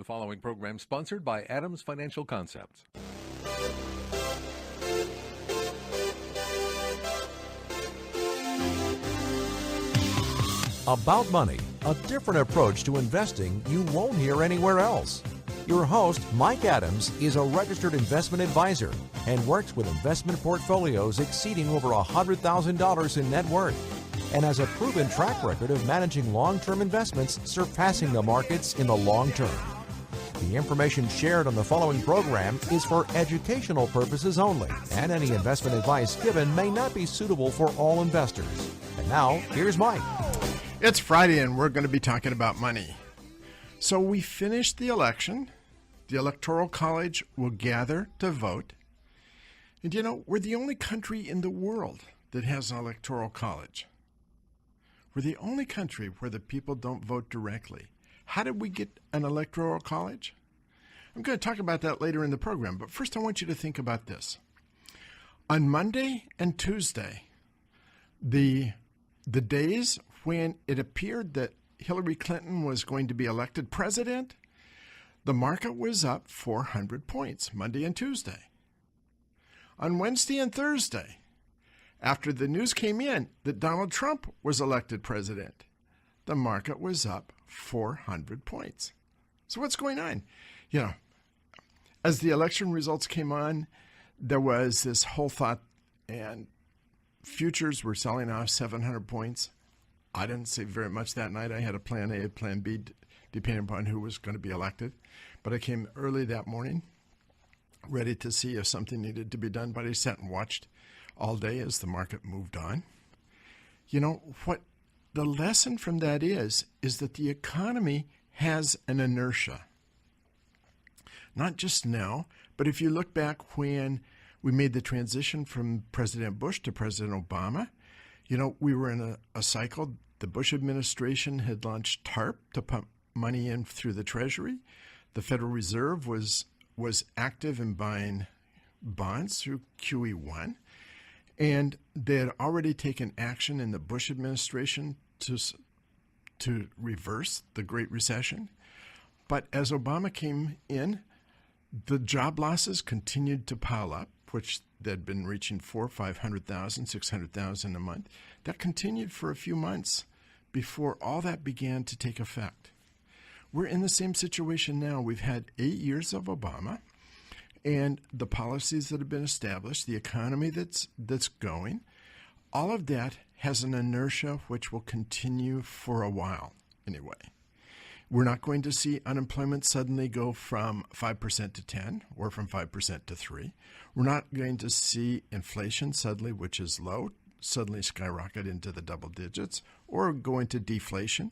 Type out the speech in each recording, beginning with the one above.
The following program sponsored by Adams Financial Concepts. About Money, a different approach to investing you won't hear anywhere else. Your host, Mike Adams, is a registered investment advisor and works with investment portfolios exceeding over $100,000 in net worth, and has a proven track record of managing long-term investments surpassing the markets in the long term. The information shared on the following program is for educational purposes only, and any investment advice given may not be suitable for all investors. And now, here's Mike. It's Friday and we're going to be talking about money. So we finished the election. The Electoral College will gather to vote. And you know, we're the only country in the world that has an Electoral College. We're the only country where the people don't vote directly. How did we get an Electoral College? I'm going to talk about that later in the program, but first I want you to think about this. On Monday and Tuesday, the days when it appeared that Hillary Clinton was going to be elected president, the market was up 400 points, Monday and Tuesday. On Wednesday and Thursday, after the news came in that Donald Trump was elected president, the market was up 400 points. So what's going on? You know, as the election results came on, there was this whole thought, and futures were selling off 700 points. I didn't say very much that night. I had a plan A, a plan B, depending upon who was going to be elected. But I came early that morning, ready to see if something needed to be done. But I sat and watched all day as the market moved on. You know, what the lesson from that is that the economy has an inertia. Not just now, but if you look back when we made the transition from President Bush to President Obama, you know, we were in a cycle. The Bush administration had launched TARP to pump money in through the Treasury. The Federal Reserve was active in buying bonds through QE1. And they had already taken action in the Bush administration to reverse the Great Recession. But as Obama came in, the job losses continued to pile up, which they'd been reaching 500,000, 600,000 a month. That continued for a few months before all that began to take effect. We're in the same situation now. We've had 8 years of Obama, and the policies that have been established, the economy that's going, all of that has an inertia which will continue for a while anyway. We're not going to see unemployment suddenly go from 5% to 10 or from 5% to 3. We're not going to see inflation suddenly, which is low, suddenly skyrocket into the double digits or go into deflation.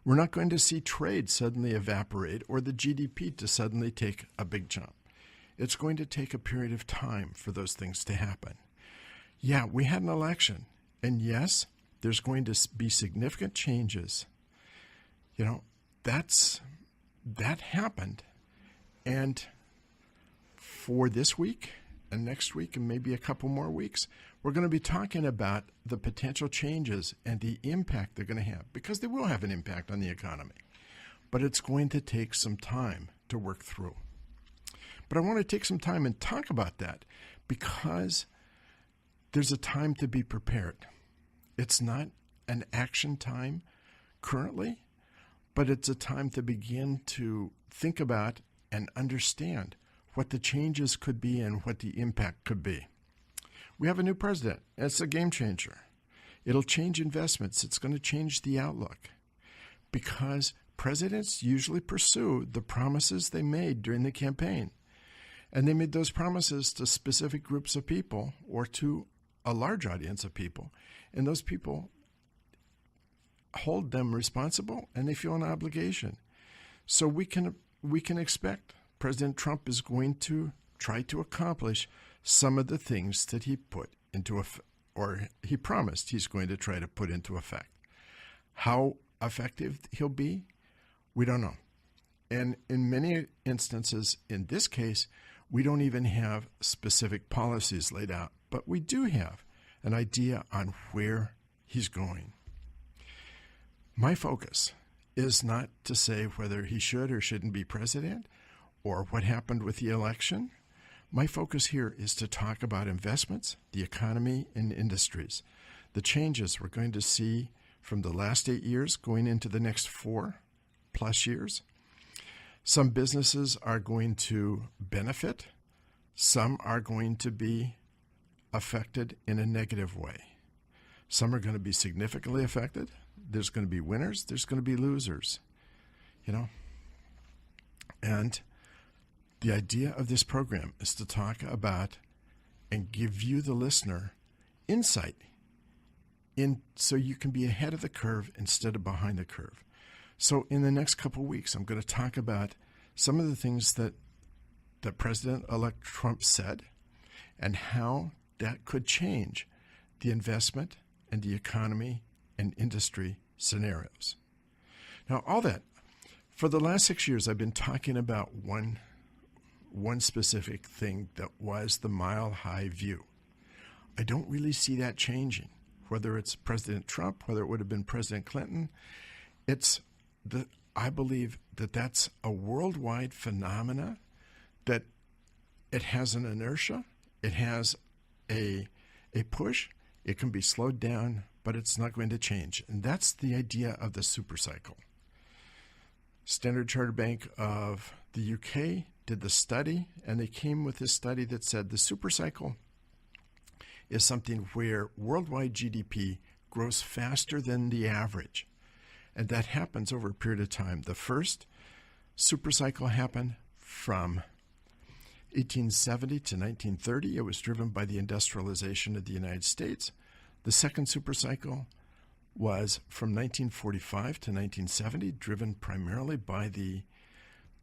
We're not going to see trade suddenly evaporate or the GDP to suddenly take a big jump. It's going to take a period of time for those things to happen. Yeah, we had an election, and yes, there's going to be significant changes. You know, that happened. And for this week and next week and maybe a couple more weeks, we're going to be talking about the potential changes and the impact they're going to have, because they will have an impact on the economy. But it's going to take some time to work through. But I want to take some time and talk about that because there's a time to be prepared. It's not an action time currently, but it's a time to begin to think about and understand what the changes could be and what the impact could be. We have a new president. It's a game changer. It'll change investments. It's going to change the outlook because presidents usually pursue the promises they made during the campaign. And they made those promises to specific groups of people or to a large audience of people. And those people hold them responsible and they feel an obligation. So we can expect President Trump is going to try to accomplish some of the things that he put into effect, or he promised he's going to try to put into effect. How effective he'll be, we don't know. And in many instances, in this case, we don't even have specific policies laid out, but we do have an idea on where he's going. My focus is not to say whether he should or shouldn't be president or what happened with the election. My focus here is to talk about investments, the economy, and industries, the changes we're going to see from the last 8 years going into the next 4+ years. Some businesses are going to benefit. Some are going to be affected in a negative way. Some are going to be significantly affected. There's going to be winners. There's going to be losers. And the idea of this program is to talk about and give you, the listener, insight so you can be ahead of the curve instead of behind the curve. So in the next couple of weeks, I'm going to talk about some of the things that President-elect Trump said and how that could change the investment and the economy and industry scenarios. Now, all that, for the last 6 years, I've been talking about one specific thing that was the mile-high view. I don't really see that changing, whether it's President Trump, whether it would have been President Clinton. I believe that's a worldwide phenomena, that it has an inertia, it has a push, it can be slowed down, but it's not going to change. And that's the idea of the supercycle. Standard Chartered Bank of the UK did the study, and they came with this study that said the supercycle is something where worldwide GDP grows faster than the average. And that happens over a period of time. The first supercycle happened from 1870 to 1930. It was driven by the industrialization of the United States. The second supercycle was from 1945 to 1970, driven primarily by the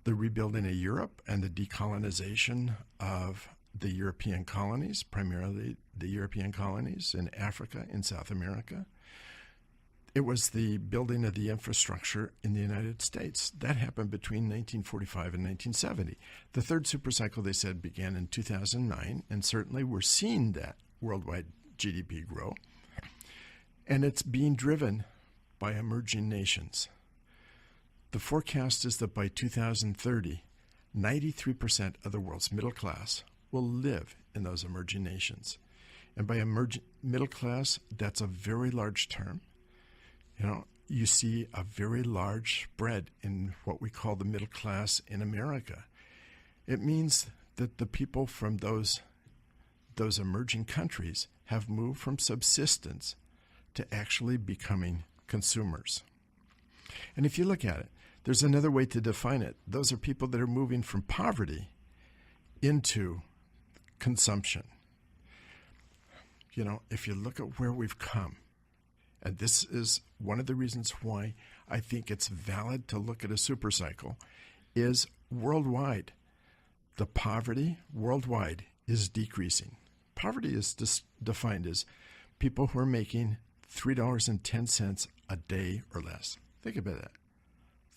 rebuilding of Europe and the decolonization of the European colonies, primarily the European colonies in Africa and South America. It was the building of the infrastructure in the United States. That happened between 1945 and 1970. The third supercycle, they said, began in 2009, and certainly we're seeing that worldwide GDP grow. And it's being driven by emerging nations. The forecast is that by 2030, 93% of the world's middle class will live in those emerging nations. And by middle class, that's a very large term. You see a very large spread in what we call the middle class in America. It means that the people from those emerging countries have moved from subsistence to actually becoming consumers. And if you look at it, there's another way to define it. Those are people that are moving from poverty into consumption. If you look at where we've come, and this is one of the reasons why I think it's valid to look at a supercycle, is worldwide. The poverty worldwide is decreasing. Poverty is defined as people who are making $3.10 a day or less. Think about that.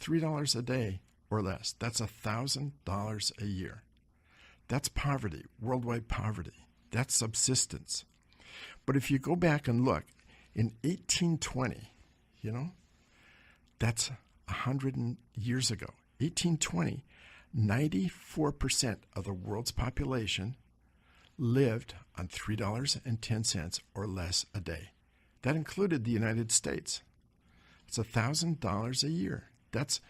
$3 a day or less. That's $1,000 a year. That's poverty, worldwide poverty. That's subsistence. But if you go back and look, in 1820, that's 100 years ago. 1820, 94% of the world's population lived on $3.10 or less a day. That included the United States. It's $1,000 a year. That's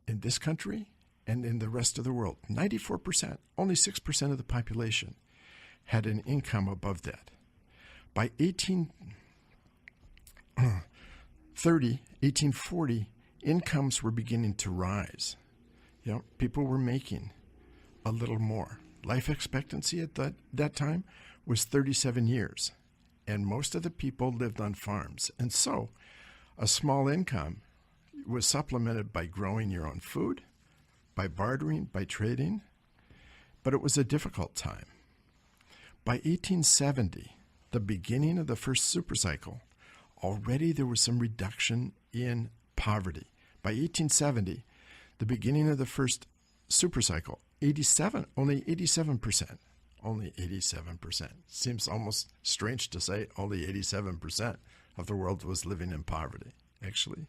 in this country and in the rest of the world. 94%, only 6% of the population had an income above that. By 1840, incomes were beginning to rise. People were making a little more. Life expectancy at that time was 37 years, and most of the people lived on farms. And so a small income was supplemented by growing your own food, by bartering, by trading, but it was a difficult time. By 1870, the beginning of the first supercycle, already there was some reduction in poverty. By 1870, the beginning of the first supercycle, only 87%. Only 87%. Seems almost strange to say only 87% of the world was living in poverty, actually.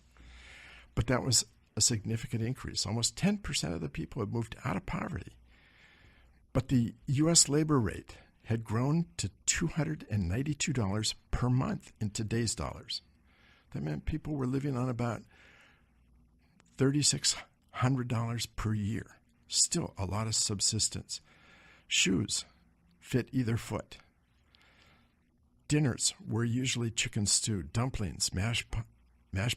But that was a significant increase. Almost 10% of the people had moved out of poverty. But the U.S. labor rate had grown to $292 per month in today's dollars. That meant people were living on about $3,600 per year. Still a lot of subsistence. Shoes fit either foot. Dinners were usually chicken stew, dumplings, mashed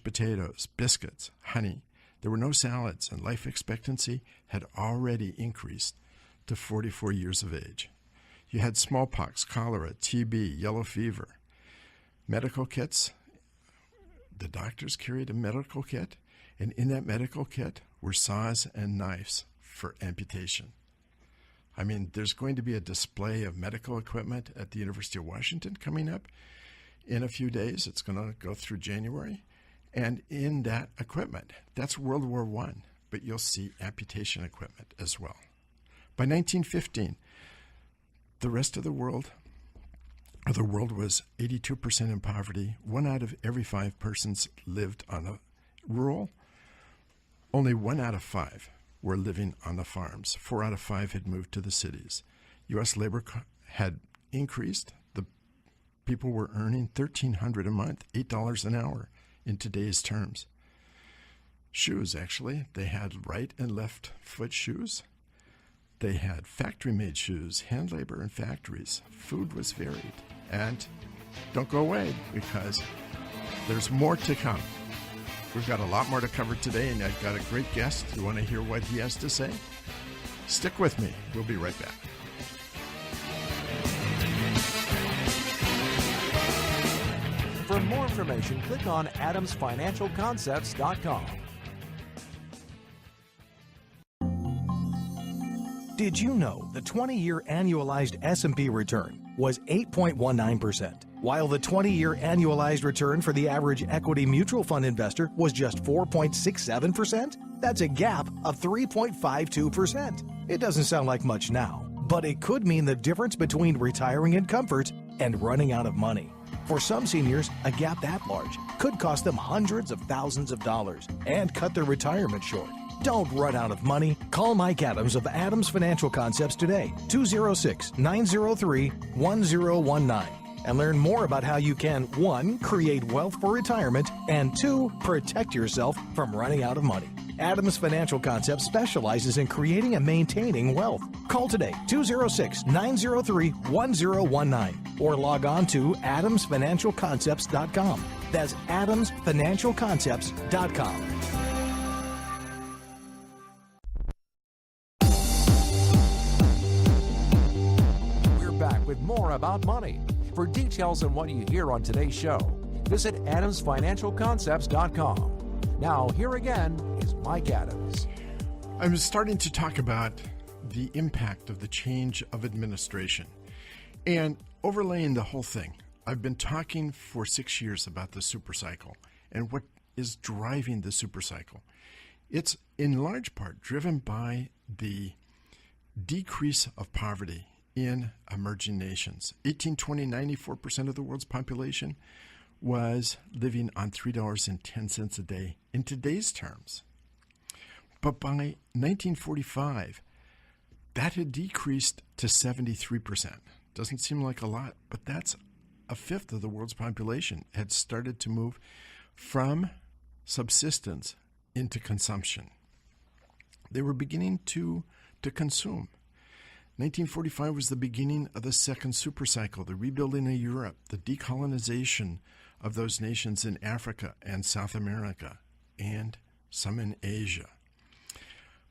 potatoes, biscuits, honey. There were no salads, and life expectancy had already increased to 44 years of age. You had smallpox, cholera, TB, yellow fever. Medical kits. The doctors carried a medical kit, and in that medical kit were saws and knives for amputation. I mean, there's going to be a display of medical equipment at the University of Washington coming up in a few days. It's going to go through January. And in that equipment, that's World War I, but you'll see amputation equipment as well. By 1915, the rest of the world was 82% in poverty. 1 out of every 5 persons lived on a rural. Only 1 out of 5 were living on the farms. 4 out of 5 had moved to the cities. U.S. labor had increased. The people were earning $1,300 a month, $8 an hour in today's terms. Shoes, actually, they had right and left foot shoes. They had factory-made shoes, hand labor in factories. Food was varied. And don't go away, because there's more to come. We've got a lot more to cover today, and I've got a great guest. You want to hear what he has to say? Stick with me. We'll be right back. For more information, click on adamsfinancialconcepts.com. Did you know the 20-year annualized S&P return was 8.19%, while the 20-year annualized return for the average equity mutual fund investor was just 4.67%? That's a gap of 3.52%. It doesn't sound like much now, but it could mean the difference between retiring in comfort and running out of money. For some seniors, a gap that large could cost them hundreds of thousands of dollars and cut their retirement short. Don't run out of money. Call Mike Adams of Adams Financial Concepts today, 206-903-1019, and learn more about how you can, 1, create wealth for retirement, and 2, protect yourself from running out of money. Adams Financial Concepts specializes in creating and maintaining wealth. Call today, 206-903-1019, or log on to adamsfinancialconcepts.com. That's adamsfinancialconcepts.com. With more about money. For details on what you hear on today's show, visit adamsfinancialconcepts.com. Now, here again is Mike Adams. I'm starting to talk about the impact of the change of administration. And overlaying the whole thing, I've been talking for 6 years about the supercycle and what is driving the supercycle. It's in large part driven by the decrease of poverty in emerging nations. 1820, 94% of the world's population was living on $3.10 a day in today's terms. But by 1945, that had decreased to 73%. Doesn't seem like a lot, but that's a fifth of the world's population had started to move from subsistence into consumption. They were beginning to consume. 1945 was the beginning of the second supercycle, the rebuilding of Europe, the decolonization of those nations in Africa and South America, and some in Asia.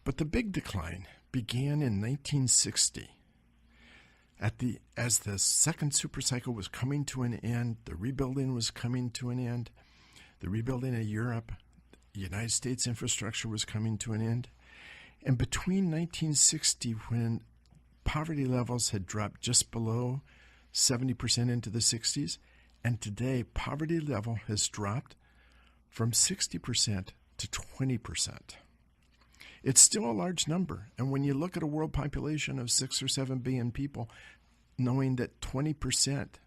But the big decline began in 1960. As the second supercycle was coming to an end, the rebuilding was coming to an end, the rebuilding of Europe, the United States infrastructure was coming to an end. And between 1960, when poverty levels had dropped just below 70% into the 60s, and today poverty level has dropped from 60% to 20%. It's still a large number, and when you look at a world population of 6 or 7 billion people, knowing that 20%,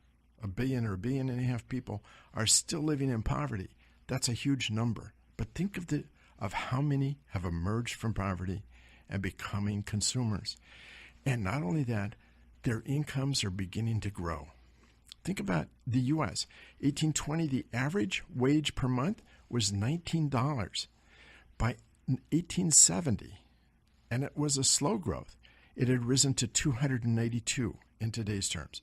a billion or 1.5 billion people, are still living in poverty, that's a huge number. But think of the of how many have emerged from poverty and becoming consumers. And not only that, their incomes are beginning to grow. Think about the U.S. 1820, the average wage per month was $19. By 1870, and it was a slow growth, it had risen to $292 in today's terms.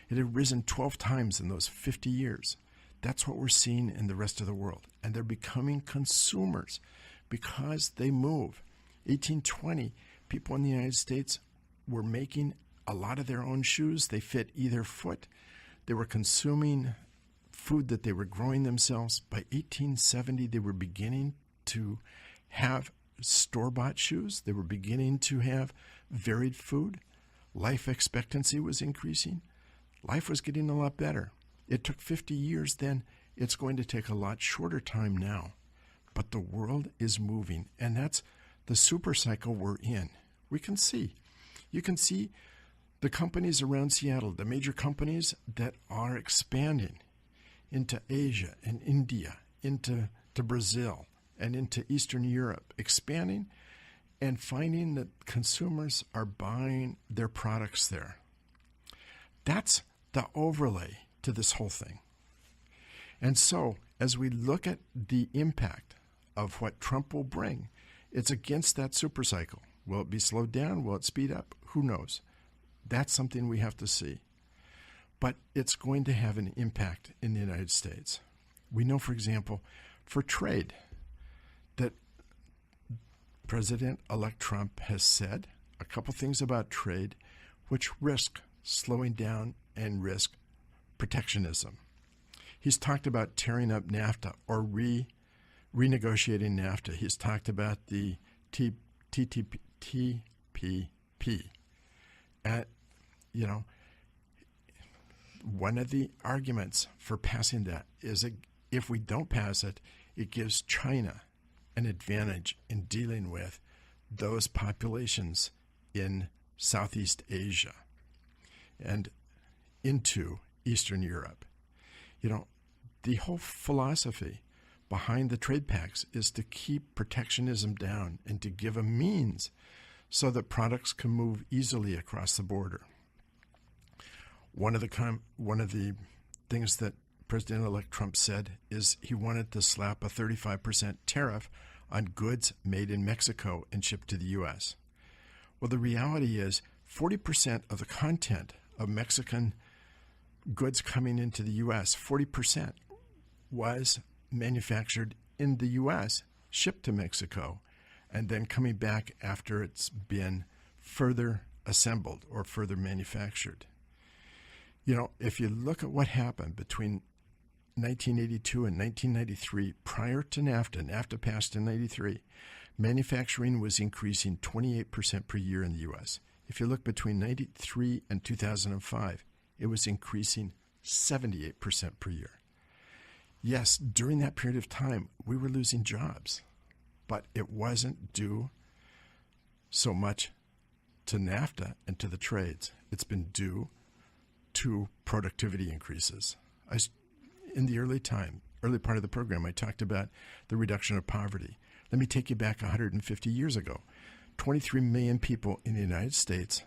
It had risen 12 times in those 50 years. That's what we're seeing in the rest of the world. And they're becoming consumers because they move. 1820, people in the United States were making a lot of their own shoes. They fit either foot. They were consuming food that they were growing themselves. By 1870, they were beginning to have store-bought shoes. They were beginning to have varied food. Life expectancy was increasing. Life was getting a lot better. It took 50 years then. It's going to take a lot shorter time now. But the world is moving, and that's the super cycle we're in. We can see. You can see the companies around Seattle, the major companies that are expanding into Asia and India, into Brazil, and into Eastern Europe, expanding and finding that consumers are buying their products there. That's the overlay to this whole thing. And so, as we look at the impact of what Trump will bring, it's against that supercycle. Will it be slowed down? Will it speed up? Who knows? That's something we have to see. But it's going to have an impact in the United States. We know, for example, for trade, that President-elect Trump has said a couple things about trade which risk slowing down and risk protectionism. He's talked about tearing up NAFTA or renegotiating NAFTA. He's talked about the TPP. And, one of the arguments for passing that is that if we don't pass it, it gives China an advantage in dealing with those populations in Southeast Asia and into Eastern Europe. The whole philosophy behind the trade pacts is to keep protectionism down and to give a means so that products can move easily across the border. One of the things that President-elect Trump said is he wanted to slap a 35% tariff on goods made in Mexico and shipped to the U.S. Well, the reality is 40% of the content of Mexican goods coming into the U.S., 40% was manufactured in the U.S., shipped to Mexico, and then coming back after it's been further assembled or further manufactured. If you look at what happened between 1982 and 1993, prior to NAFTA passed in 93, manufacturing was increasing 28% per year in the U.S. If you look between 93 and 2005, it was increasing 78% per year. Yes, during that period of time, we were losing jobs, but it wasn't due so much to NAFTA and to the trades. It's been due to productivity increases. In the early part of the program, I talked about the reduction of poverty. Let me take you back 150 years ago. 23 million people in the United States,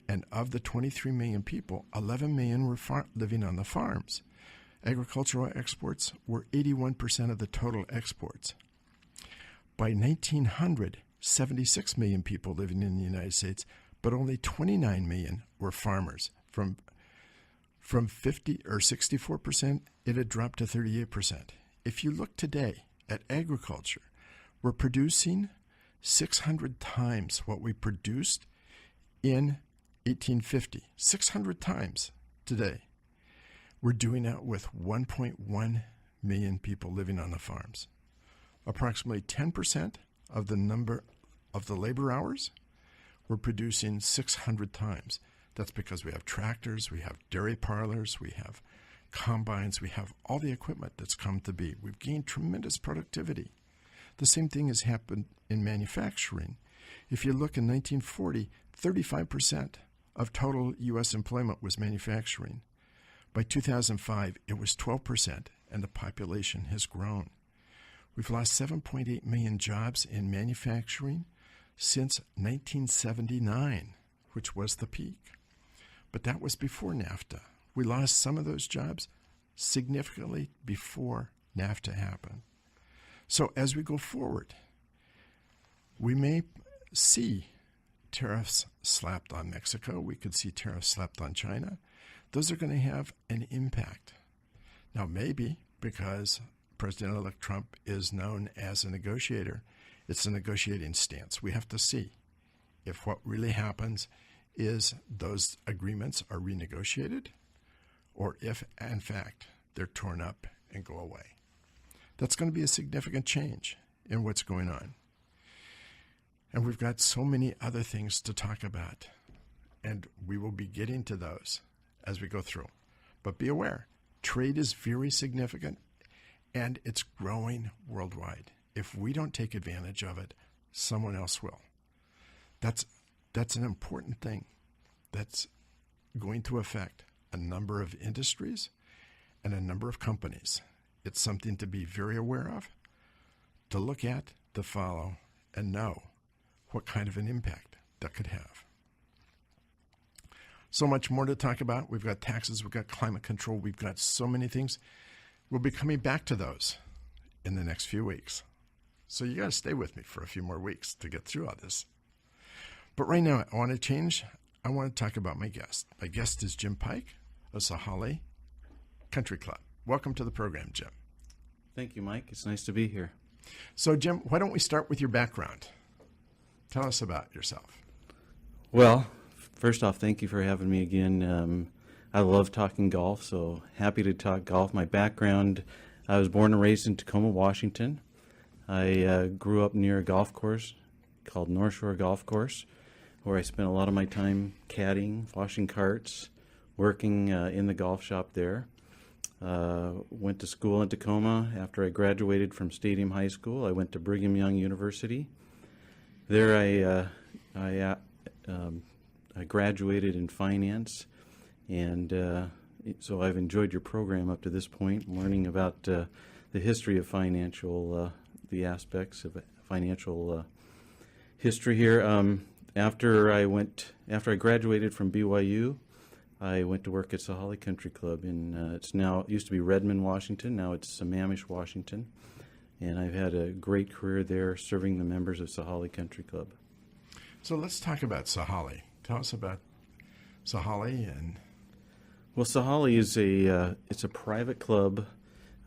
and of the 23 million people, 11 million were living on the farms. Agricultural exports were 81% of the total exports. By 1900, 76 million people living in the United States, but only 29 million were farmers. From 50 or 64%, it had dropped to 38%. If you look today at agriculture, we're producing 600 times what we produced in 1850. 600 times today. We're doing that with 1.1 million people living on the farms. Approximately 10% of the number of the labor hours, we're producing 600 times. That's because we have tractors, we have dairy parlors, we have combines, we have all the equipment that's come to be. We've gained tremendous productivity. The same thing has happened in manufacturing. If you look in 1940, 35% of total U.S. employment was manufacturing. By 2005, it was 12%, and the population has grown. We've lost 7.8 million jobs in manufacturing since 1979, which was the peak. But that was before NAFTA. We lost some of those jobs significantly before NAFTA happened. So as we go forward, we may see tariffs slapped on Mexico. We could see tariffs slapped on China. Those are going to have an impact. Now, maybe because President-elect Trump is known as a negotiator, it's a negotiating stance. We have to see if what really happens is those agreements are renegotiated or if, in fact, they're torn up and go away. That's going to be a significant change in what's going on. And we've got so many other things to talk about, and we will be getting to those as we go through. But be aware, trade is very significant, and it's growing worldwide. If we don't take advantage of it, someone else will. That's an important thing that's going to affect a number of industries and a number of companies. It's something to be very aware of, to look at, to follow, and know what kind of an impact that could have. So much more to talk about. We've got taxes, we've got climate control, we've got so many things. We'll be coming back to those in the next few weeks. So you got to stay with me for a few more weeks to get through all this. But right now, I want to change. I want to talk about my guest. My guest is Jim Pike of Sahalee Country Club. Welcome to the program, Jim. Thank you, Mike. It's nice to be here. So, Jim, why don't we start with your background? Tell us about yourself. Well, first off, thank you for having me again. I love talking golf, so happy to talk golf. My background, I was born and raised in Tacoma, Washington. I grew up near a golf course called North Shore Golf Course, where I spent a lot of my time caddying, washing carts, working in the golf shop there. Went to school in Tacoma. After I graduated from Stadium High School, I went to Brigham Young University. There I graduated in finance, and so I've enjoyed your program up to this point, learning about the history of the aspects of financial history here. After I graduated from BYU, I went to work at Sahalee Country Club it used to be Redmond, Washington. Now it's Sammamish, Washington. And I've had a great career there serving the members of Sahalee Country Club. So let's talk about Sahalee. Tell us about Sahalee. Well, Sahalee is it's a private club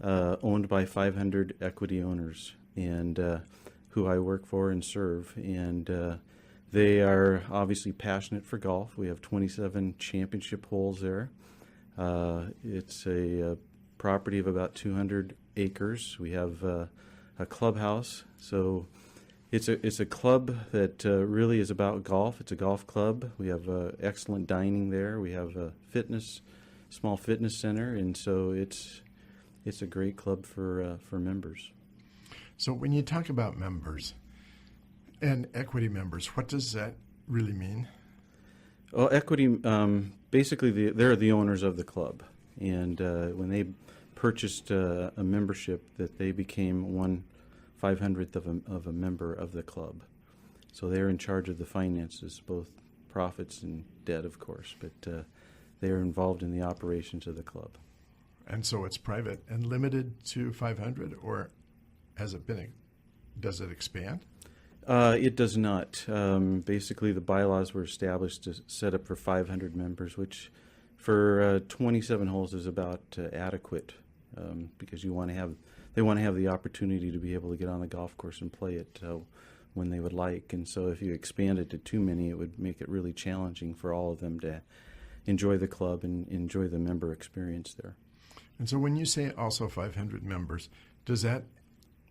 owned by 500 equity owners, and who I work for and serve. And they are obviously passionate for golf. We have 27 championship holes there. It's a property of about 200 acres. We have a clubhouse. So it's a club that really is about golf. It's a golf club. We have excellent dining there. We have a small fitness center, and so it's a great club for members. So when you talk about members and equity members, what does that really mean? Well, equity, basically they're the owners of the club. And when they purchased a membership, that they became 1/500th of a member of the club. So they're in charge of the finances, both profits and debt, of course, but they are involved in the operations of the club. And so it's private and limited to 500, or does it expand? It does not. Basically, the bylaws were established to set up for 500 members, which for 27 holes is about adequate, because they want to have the opportunity to be able to get on the golf course and play it when they would like. And so if you expand it to too many, it would make it really challenging for all of them to enjoy the club and enjoy the member experience there. And so when you say also 500 members, does that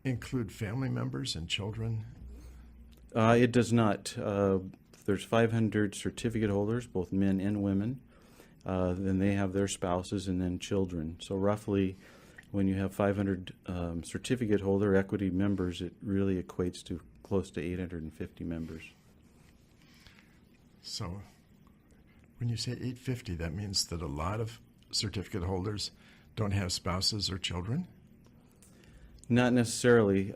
include family members and children? It does not. There's 500 certificate holders, both men and women. Then they have their spouses and then children. So roughly, when you have 500 certificate holder equity members, it really equates to close to 850 members. So when you say 850, that means that a lot of certificate holders don't have spouses or children? Not necessarily.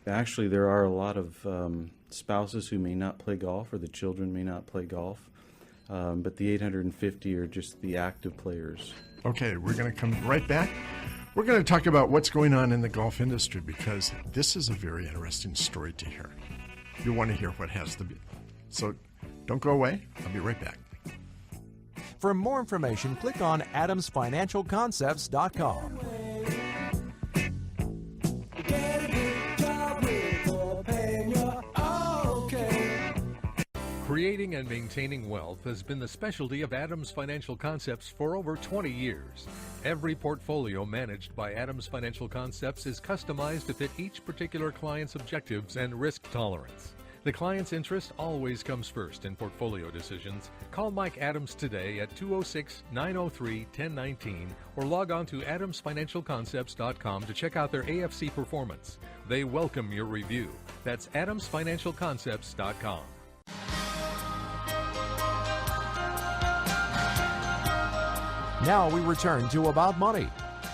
Actually, there are a lot of spouses who may not play golf, or the children may not play golf. But the 850 are just the active players. Okay, we're going to come right back. We're going to talk about what's going on in the golf industry, because this is a very interesting story to hear. You want to hear what has to be. So don't go away. I'll be right back. For more information, click on adamsfinancialconcepts.com. Creating and maintaining wealth has been the specialty of Adams Financial Concepts for over 20 years. Every portfolio managed by Adams Financial Concepts is customized to fit each particular client's objectives and risk tolerance. The client's interest always comes first in portfolio decisions. Call Mike Adams today at 206-903-1019 or log on to adamsfinancialconcepts.com to check out their AFC performance. They welcome your review. That's adamsfinancialconcepts.com. Now we return to About Money.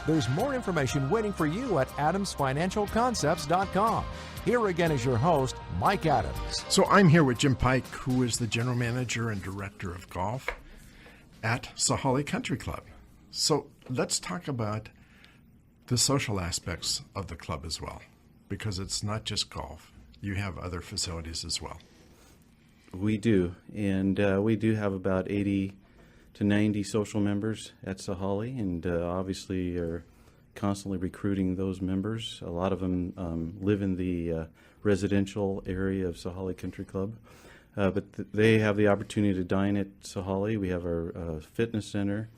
There's more information waiting for you at adamsfinancialconcepts.com. Here again is your host, Mike Adams. So I'm here with Jim Pike, who is the general manager and director of golf at Sahalee Country Club. So let's talk about the social aspects of the club as well, because it's not just golf. You have other facilities as well. We do, and we do have about 80 to 90 social members at Sahalee, and obviously are constantly recruiting those members. A lot of them live in the residential area of Sahalee Country Club, but they have the opportunity to dine at Sahalee. We have our fitness center,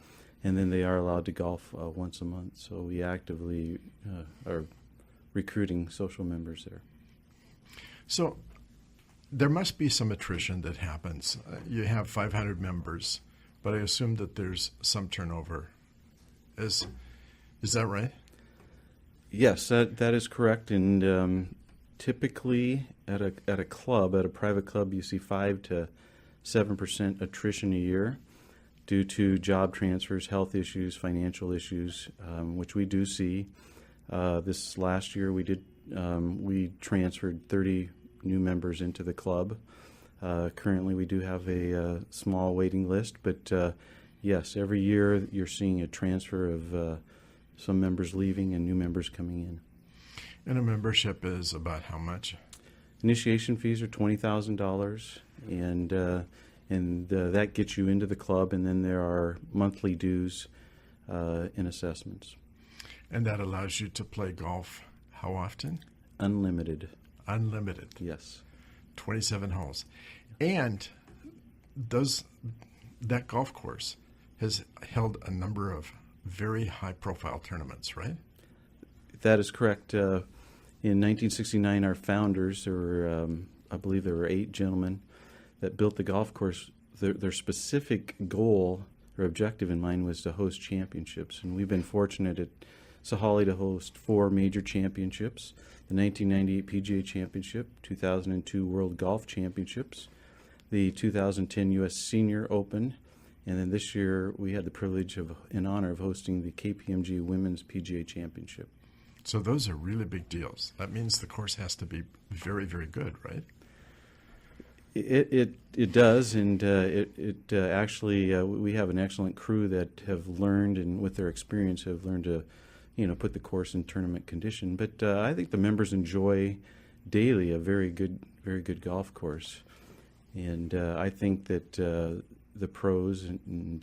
and then they are allowed to golf once a month. So we actively are recruiting social members there. So there must be some attrition that happens. You have 500 members, but I assume that there's some turnover. Is that right? Yes, that is correct. And typically at a club, at a private club, you see 5 to 7% attrition a year due to job transfers, health issues, financial issues, which we do see. This last year we transferred 30 new members into the club. Currently, we do have a small waiting list, but yes, every year you're seeing a transfer of some members leaving and new members coming in. And a membership is about how much? Initiation fees are $20,000, and that gets you into the club, and then there are monthly dues and assessments. And that allows you to play golf how often? Unlimited. Unlimited. Yes. 27 holes. And that golf course has held a number of very high-profile tournaments, right? That is correct. In 1969, our founders, I believe there were 8 gentlemen that built the golf course. Their specific goal or objective in mind was to host championships, and we've been fortunate at Sahalee to host 4 major championships: the 1998 PGA Championship, 2002 World Golf Championships, the 2010 U.S. Senior Open, and then this year we had the privilege and honor of hosting the KPMG Women's PGA Championship. So those are really big deals. That means the course has to be very, very good, right? It does, and actually we have an excellent crew that have learned, and with their experience have learned to put the course in tournament condition. But I think the members enjoy daily a very good golf course, and I think that the pros and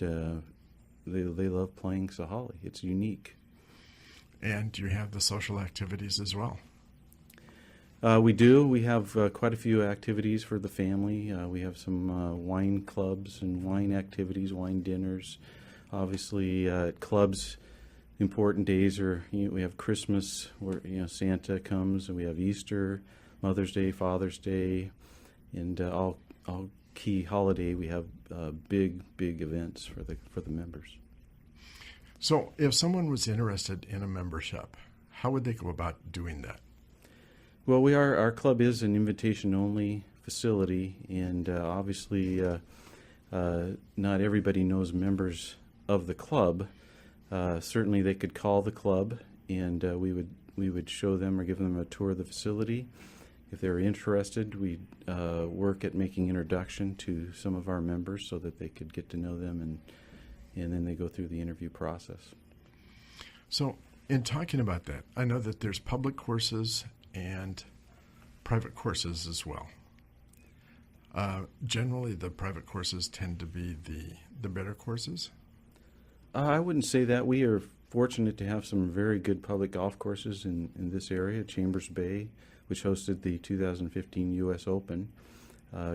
they love playing Sahalee. It's unique. And you have the social activities as well. We do. We have quite a few activities for the family. We have some wine clubs and wine activities, wine dinners. Obviously, at clubs, important days are we have Christmas, where Santa comes, and we have Easter, Mother's Day, Father's Day, and all key holiday. We have big events for the members. So, if someone was interested in a membership, how would they go about doing that? Well, our club is an invitation-only facility, and obviously not everybody knows members of the club. Certainly they could call the club, and we would show them or give them a tour of the facility. If they're interested, we'd work at making introduction to some of our members so that they could get to know them, and then they go through the interview process. So in talking about that, I know that there's public courses and private courses as well. Generally, the private courses tend to be the better courses. I wouldn't say that. We are fortunate to have some very good public golf courses in this area. Chambers Bay, which hosted the 2015 U.S. Open,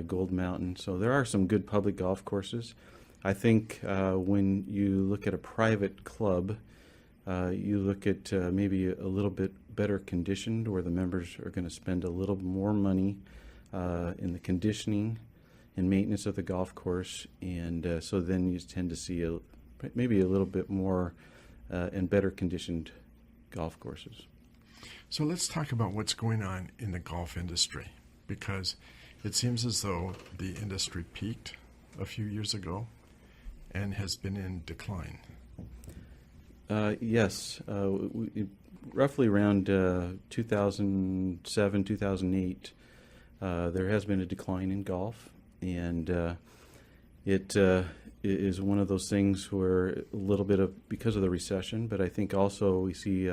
Gold Mountain. So there are some good public golf courses. I think when you look at a private club, you look at maybe a little bit better conditioned, where the members are going to spend a little more money in the conditioning and maintenance of the golf course, and so then you tend to see maybe a little bit more and better conditioned golf courses. So let's talk about what's going on in the golf industry, because it seems as though the industry peaked a few years ago and has been in decline. Yes, roughly around 2007, 2008, there has been a decline in golf, and it is one of those things where a little bit of because of the recession, but I think also we see,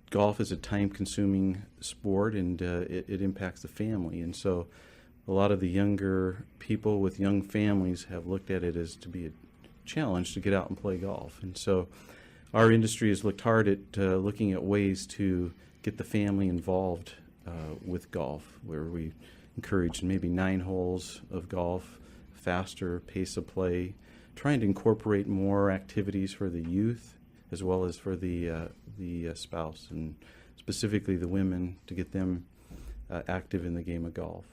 golf is a time-consuming sport, and it impacts the family, and so a lot of the younger people with young families have looked at it as to be a challenge to get out and play golf, and so our industry has looked hard at looking at ways to get the family involved with golf, where we encourage maybe 9 holes of golf, faster pace of play, trying to incorporate more activities for the youth as well as for the spouse, and specifically the women, to get them active in the game of golf.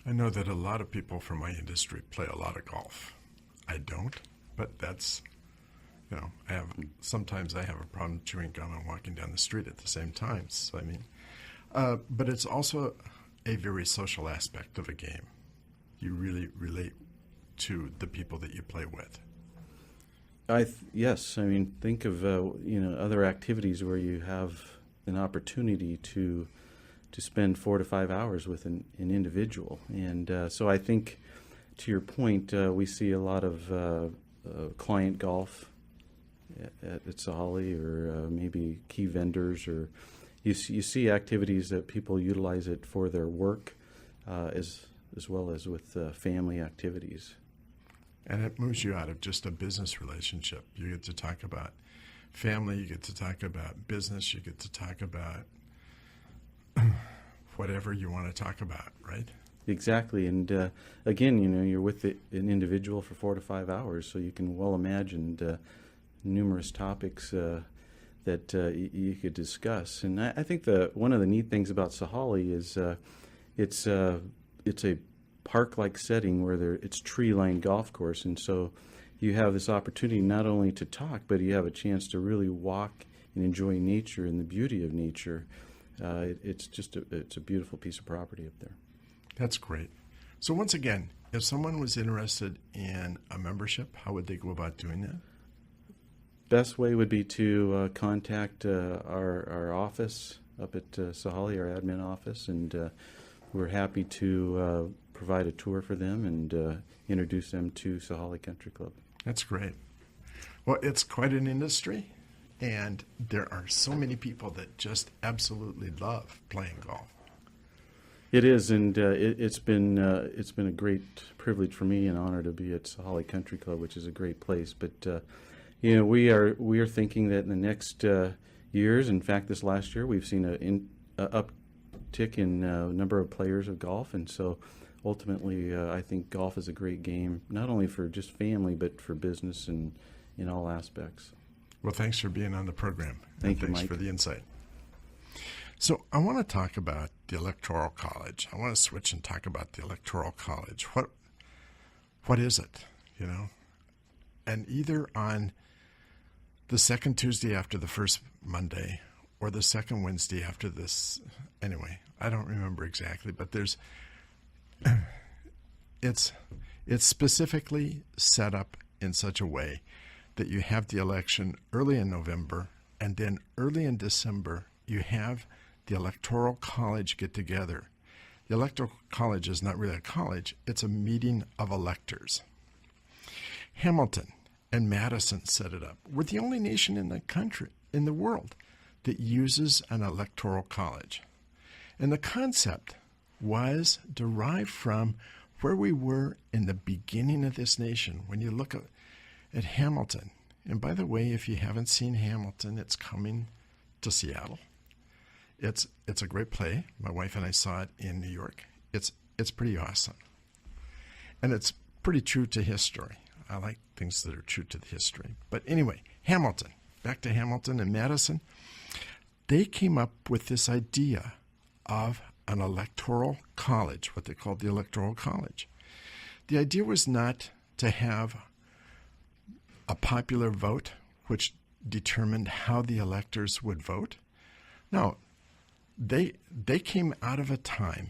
I know that a lot of people from my industry play a lot of golf. I don't, but that's, sometimes I have a problem chewing gum and walking down the street at the same time. So, but it's also a very social aspect of a game. You really relate to the people that you play with. Yes. Think of other activities where you have an opportunity to spend 4 to 5 hours with an individual, and so I think, to your point, we see a lot of client golf at Sahalee, or maybe key vendors, or you see activities that people utilize it for their work, as well as with family activities. And it moves you out of just a business relationship. You get to talk about family, you get to talk about business, you get to talk about whatever you want to talk about, right? Exactly. And again, you're with an individual for 4 to 5 hours, so you can well imagine numerous topics that you could discuss. And I think one of the neat things about Sahalee is it's a park-like setting where it's tree-lined golf course, and so you have this opportunity not only to talk, but you have a chance to really walk and enjoy nature and the beauty of nature. It's a beautiful piece of property up there. That's great. So once again, if someone was interested in a membership, how would they go about doing that? Best way would be to contact our office up at Sahalee, our admin office, and we're happy to provide a tour for them and introduce them to Sahalee Country Club. That's great. Well, it's quite an industry, and there are so many people that just absolutely love playing golf. It is, and it's been a great privilege for me and honor to be at Sahalee Country Club, which is a great place. But we are thinking that in the next years, in fact, this last year, we've seen an uptick in number of players of golf, and so ultimately, I think golf is a great game, not only for just family, but for business and in all aspects. Well, thanks for being on the program. Thank you, Mike. Thanks for the insight. So I want to talk about the Electoral College. I want to switch and talk about the Electoral College. What is it, And either on the second Tuesday after the first Monday or the second Wednesday after this, anyway, I don't remember exactly, but it's specifically set up in such a way that you have the election early in November And then early in December, you have the Electoral College get together. The Electoral College is not really a college, it's a meeting of electors. Hamilton and Madison set it up. We're the only nation in the country, in the world, that uses an Electoral College. And the concept was derived from where we were in the beginning of this nation. When you look at Hamilton, and by the way, if you haven't seen Hamilton, it's coming to Seattle. It's a great play. My wife and I saw it in New York. It's pretty awesome. And it's pretty true to history. I like things that are true to the history. But anyway, Hamilton, back to Hamilton and Madison, they came up with this idea of an electoral college, what they called the Electoral College. The idea was not to have a popular vote which determined how the electors would vote. No, they came out of a time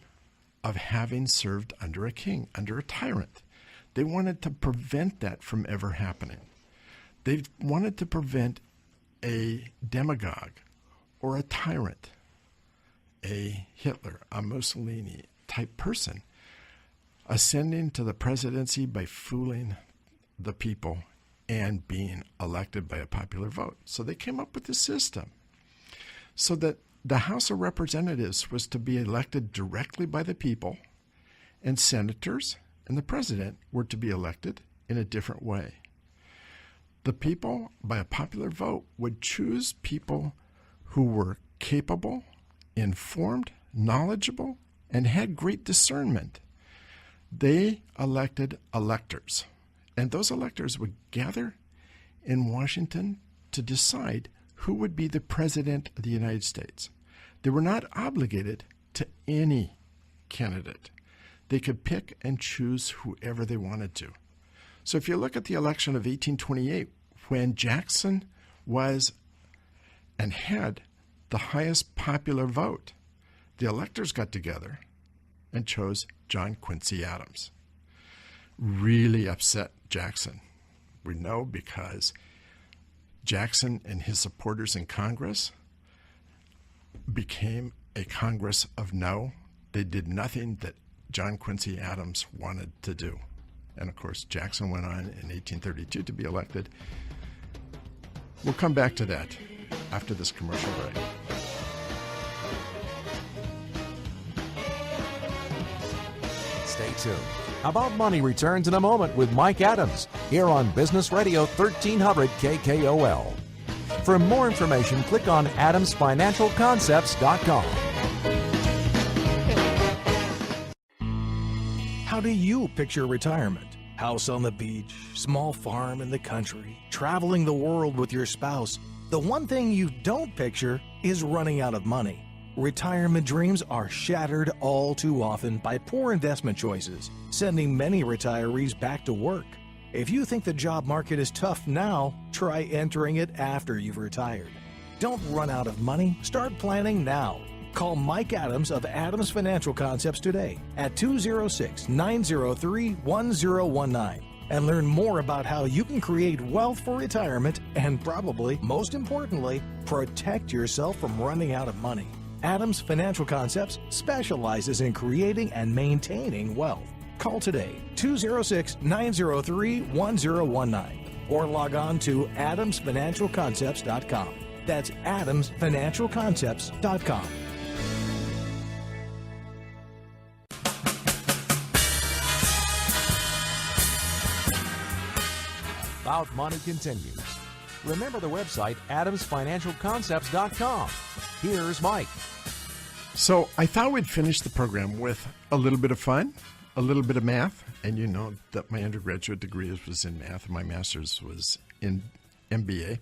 of having served under a king, under a tyrant. They wanted to prevent that from ever happening. They wanted to prevent a demagogue or a tyrant, a Hitler, a Mussolini type person, ascending to the presidency by fooling the people and being elected by a popular vote. So they came up with a system so that the House of Representatives was to be elected directly by the people, and senators and the president were to be elected in a different way. The people, by a popular vote, would choose people who were capable, informed, knowledgeable, and had great discernment. They elected electors, and those electors would gather in Washington to decide who would be the president of the United States. They were not obligated to any candidate. They could pick and choose whoever they wanted to. So if you look at the election of 1828, when Jackson was and had the highest popular vote, the electors got together and chose John Quincy Adams. Really upset Jackson. We know because Jackson and his supporters in Congress became a Congress of no. They did nothing that John Quincy Adams wanted to do. And of course, Jackson went on in 1832 to be elected. We'll come back to that after this commercial break. Stay tuned. About Money returns in a moment with Mike Adams here on Business Radio 1300 KKOL. For more information, click on adamsfinancialconcepts.com. How do you picture retirement? House on the beach, small farm in the country, traveling the world with your spouse. The one thing you don't picture is running out of money. Retirement dreams are shattered all too often by poor investment choices, sending many retirees back to work. If you think the job market is tough now, try entering it after you've retired. Don't run out of money. Start planning now. Call Mike Adams of Adams Financial Concepts today at 206-903-1019 and learn more about how you can create wealth for retirement and probably, most importantly, protect yourself from running out of money. Adams Financial Concepts specializes in creating and maintaining wealth. Call today, 206-903-1019 or log on to adamsfinancialconcepts.com. That's adamsfinancialconcepts.com. About Money continues. Remember the website adamsfinancialconcepts.com. Here's Mike. So I thought we'd finish the program with a little bit of fun, a little bit of math, and you know that my undergraduate degree was in math and my master's was in MBA.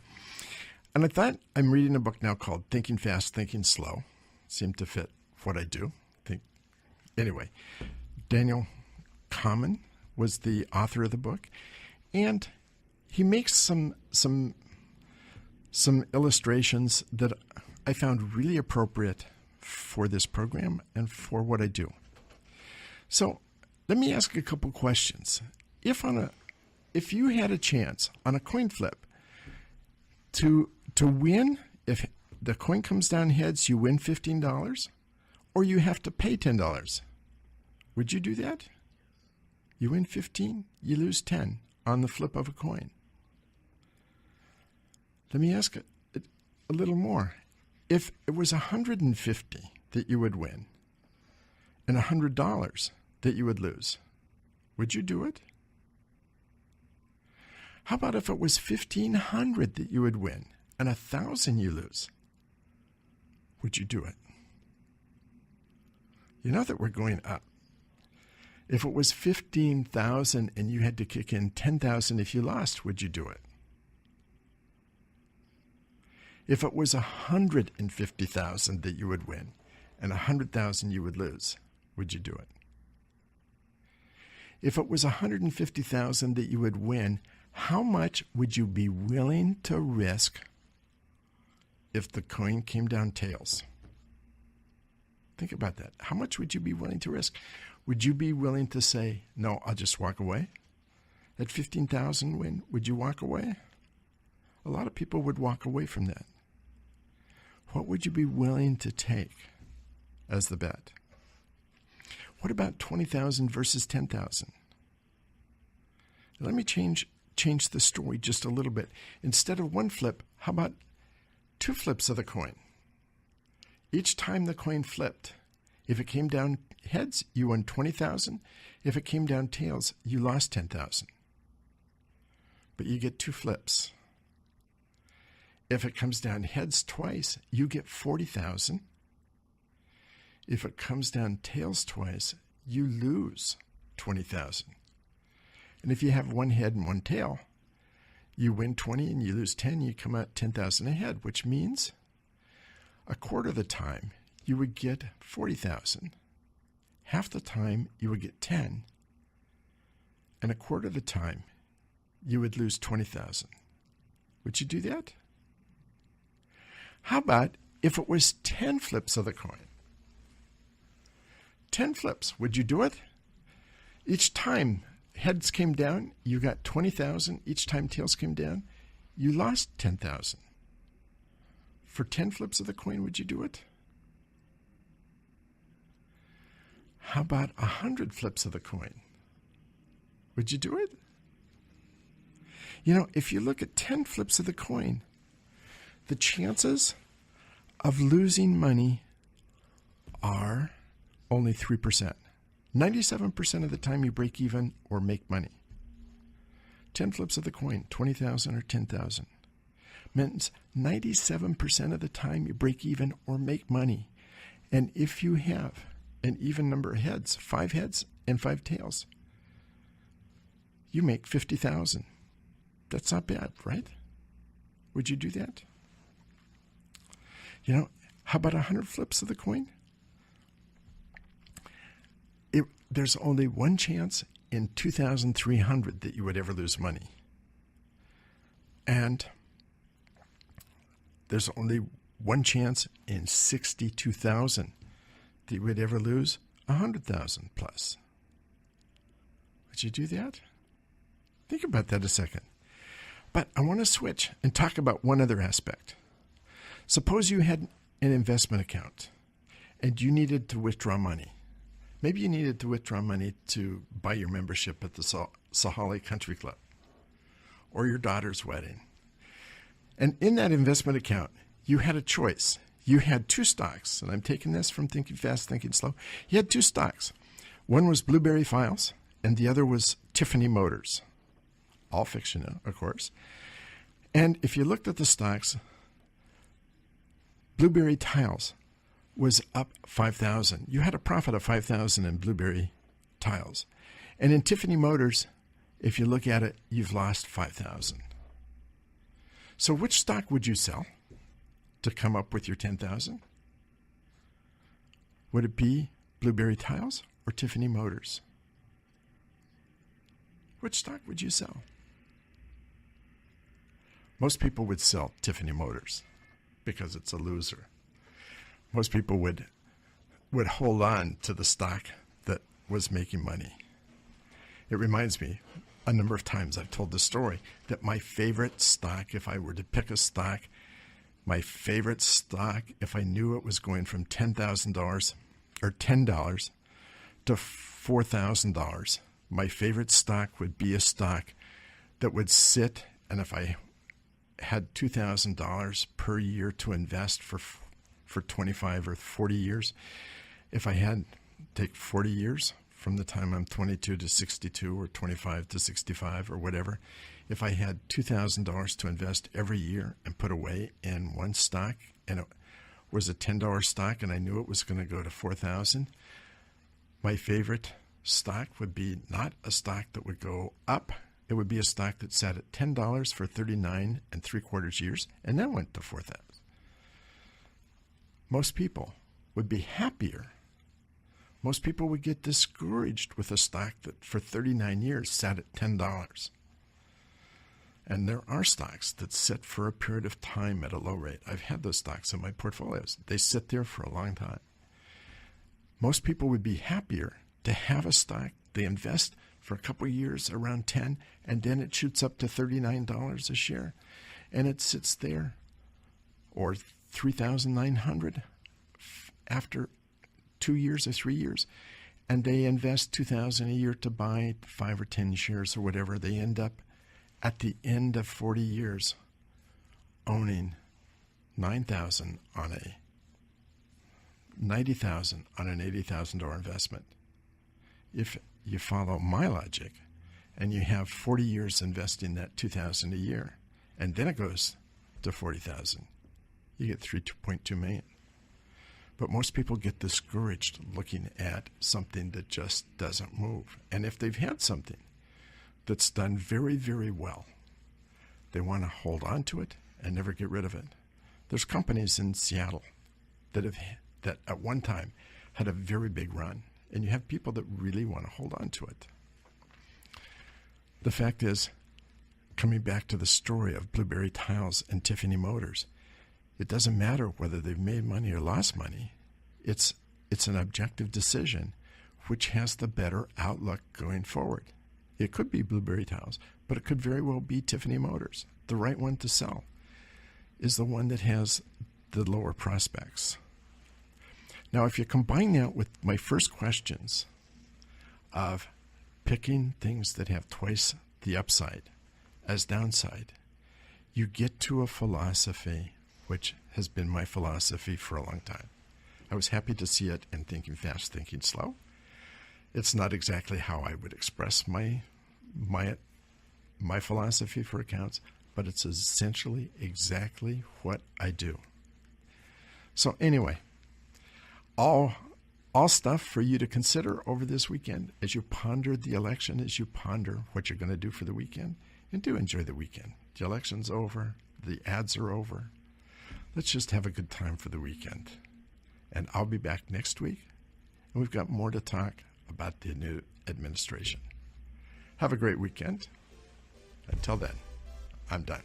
And I thought I'm reading a book now called Thinking Fast, Thinking Slow. Seemed to fit what I do. Anyway, Daniel Kahneman was the author of the book, and he makes some illustrations that I found really appropriate for this program and for what I do. So let me ask a couple questions. If you had a chance on a coin flip to win if the coin comes down heads, you win $15, or you have to pay $10. Would you do that? You win 15, you lose 10 on the flip of a coin. Let me ask it a little more. If it was 150 that you would win and $100 that you would lose, would you do it? How about if it was 1,500 that you would win and 1,000 you lose? Would you do it? You know that we're going up. If it was 15,000 and you had to kick in 10,000 if you lost, would you do it? If it was 150,000 that you would win and 100,000 you would lose, would you do it? If it was 150,000 that you would win, how much would you be willing to risk if the coin came down tails? Think about that. How much would you be willing to risk? Would you be willing to say, no, I'll just walk away? At 15,000 win, would you walk away? A lot of people would walk away from that. What would you be willing to take as the bet? What about 20,000 versus 10,000? Let me change the story just a little bit. Instead of one flip, how about 2 flips of the coin? Each time the coin flipped, if it came down heads, you won 20,000. If it came down tails, you lost 10,000. But you get 2 flips. If it comes down heads twice, you get 40,000. If it comes down tails twice, you lose 20,000. And if you have one head and one tail, you win 20 and you lose 10, you come out 10,000 ahead, which means a quarter of the time you would get 40,000. Half the time you would get 10. And a quarter of the time you would lose 20,000. Would you do that? How about if it was 10 flips of the coin? 10 flips, would you do it? Each time heads came down, you got 20,000. Each time tails came down, you lost 10,000. For 10 flips of the coin, would you do it? How about 100 flips of the coin? Would you do it? You know, if you look at 10 flips of the coin, the chances of losing money are only 3%. 97% of the time you break even or make money. 10 flips of the coin, 20,000 or 10,000. Means 97% of the time you break even or make money. And if you have an even number of heads, 5 heads and 5 tails, you make 50,000. That's not bad, right? Would you do that? You know, how about 100 flips of the coin? There's only one chance in 2,300 that you would ever lose money. And there's only one chance in 62,000 that you would ever lose 100,000 plus. Would you do that? Think about that a second. But I want to switch and talk about one other aspect. Suppose you had an investment account and you needed to withdraw money. Maybe you needed to withdraw money to buy your membership at the Sahalee Country Club or your daughter's wedding. And in that investment account, you had a choice. You had 2 stocks, and I'm taking this from Thinking Fast, Thinking Slow. You had 2 stocks. One was Blueberry Files, and the other was Tiffany Motors. All fiction, of course. And if you looked at the stocks, Blueberry Tiles was up 5,000. You had a profit of 5,000 in Blueberry Tiles. And in Tiffany Motors, if you look at it, you've lost 5,000. So which stock would you sell to come up with your 10,000? Would it be Blueberry Tiles or Tiffany Motors? Which stock would you sell? Most people would sell Tiffany Motors because it's a loser. Most people would hold on to the stock that was making money. It reminds me, a number of times I've told the story that my favorite stock, if I were to pick a stock My favorite stock, if I knew it was going from $10,000 or $10 to $4,000, my favorite stock would be a stock that would sit, and if I had $2,000 per year to invest for 25 or 40 years, if I had take 40 years from the time I'm 22 to 62 or 25 to 65 or whatever, if I had $2,000 to invest every year and put away in one stock, and it was a $10 stock and I knew it was going to go to $4,000, my favorite stock would be not a stock that would go up. It would be a stock that sat at $10 for 39 3/4 years and then went to $4,000. Most people would be happier. Most people would get discouraged with a stock that for 39 years sat at $10. And there are stocks that sit for a period of time at a low rate. I've had those stocks in my portfolios. They sit there for a long time. Most people would be happier to have a stock they invest for a couple of years around 10, and then it shoots up to $39 a share, and it sits there, or $3,900 after 2 years or 3 years, and they invest $2,000 a year to buy 5 or 10 shares or whatever. They end up at the end of 40 years owning $9,000 on a $90,000 on an $80,000 investment. If you follow my logic and you have 40 years investing that $2,000 a year, and then it goes to $40,000, you get $3.2 million. But most people get discouraged looking at something that just doesn't move. And if they've had something that's done very, very well, they want to hold on to it and never get rid of it. There's companies in Seattle that at one time had a very big run, and you have people that really want to hold on to it. The fact is, coming back to the story of Blueberry Tiles and Tiffany Motors, it doesn't matter whether they've made money or lost money. It's an objective decision which has the better outlook going forward. It could be Blueberry Tiles, but it could very well be Tiffany Motors. The right one to sell is the one that has the lower prospects. Now, if you combine that with my first questions of picking things that have twice the upside as downside, you get to a philosophy which has been my philosophy for a long time. I was happy to see it in Thinking Fast, Thinking Slow. It's not exactly how I would express my philosophy for accounts, but it's essentially exactly what I do. So anyway, all stuff for you to consider over this weekend as you ponder the election, as you ponder what you're going to do for the weekend, and do enjoy the weekend. The election's over. The ads are over. Let's just have a good time for the weekend. And I'll be back next week, and we've got more to talk about the new administration. Have a great weekend. Until then, I'm done.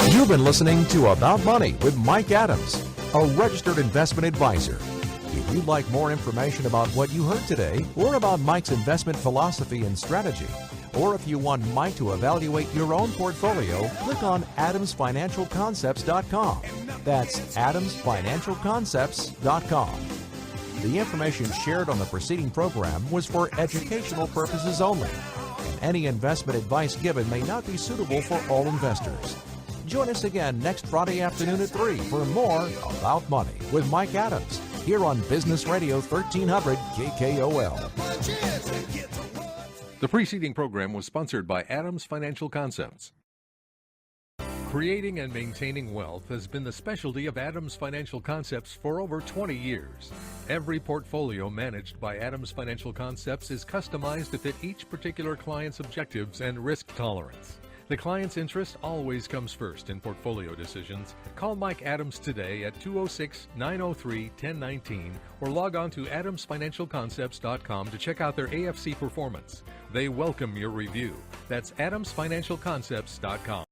You've been listening to About Money with Mike Adams, a registered investment advisor. If you'd like more information about what you heard today, or about Mike's investment philosophy and strategy, or if you want Mike to evaluate your own portfolio, click on AdamsFinancialConcepts.com. That's AdamsFinancialConcepts.com. The information shared on the preceding program was for educational purposes only, and any investment advice given may not be suitable for all investors. Join us again next Friday afternoon at 3 for more About Money with Mike Adams, here on Business Radio 1300 KKOL. The preceding program was sponsored by Adams Financial Concepts. Creating and maintaining wealth has been the specialty of Adams Financial Concepts for over 20 years. Every portfolio managed by Adams Financial Concepts is customized to fit each particular client's objectives and risk tolerance. The client's interest always comes first in portfolio decisions. Call Mike Adams today at 206-903-1019 or log on to adamsfinancialconcepts.com to check out their AFC performance. They welcome your review. That's adamsfinancialconcepts.com.